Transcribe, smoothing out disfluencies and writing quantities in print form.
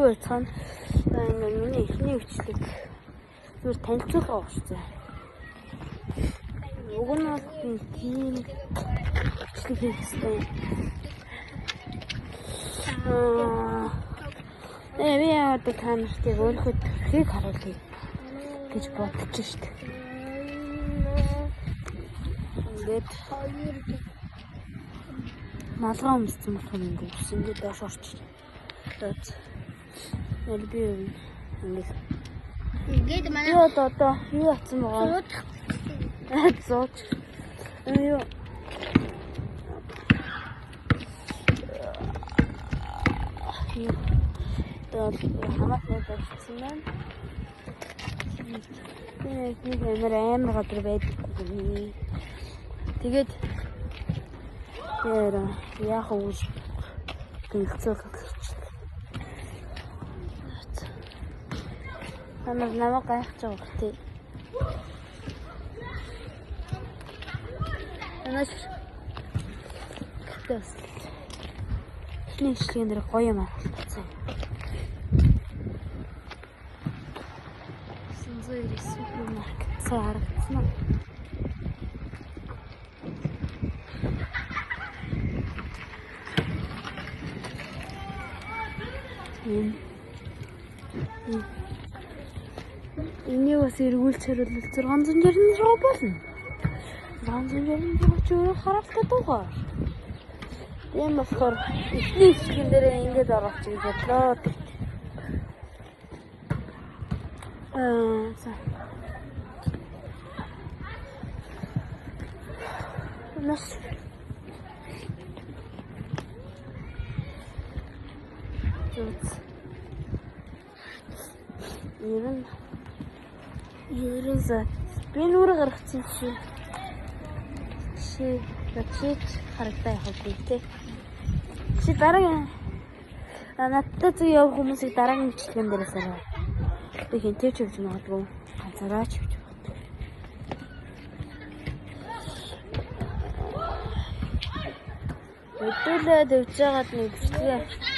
байцгаана. Миний эхний хүчлэг зүгээр танилцуулга авчихсан. Уг нь бол тийм хүчлэг хийх хэрэгтэй. Би яагаад та нарт өөрийнхөө төрхийг харуулъя гэж бодож штт. Ингээд малгай өмссөн болохоор ингээд доош орчих. Би ингээд манай одоо юу атсан байгаа? Зооч. Юу хамаатай болчихсон байна. Нэг амар гадар байдаггүй. Тэгээд яах вэ? Тэнцүүлэх гэж. Намайг гайхаж байгаа гэх тээ. Тэс. Нийслэн дээр гоё юм авчихсан. Сэнзэрис супермаркет харагдсан. Энийг бас эргүүлж хариулбал 660 болно. 660 ч өөр харалтаа дуугаа. Тийм болохоор эхний хэсгэн дээр ингэж орооч гэж бодлоо. Нас Ерэн за би нүрэ гаргацсан чи харагдаа явахгүй тий. Чи дараагийн надтай зүг явах хүмүүсийг дараагийн бичлэгэн дээрээс аваа. Би хинтэй ч явж магадгүй. Ганцаараа ч явж магадгүй. Өдөлөө дэвж байгаад нэг бичлэг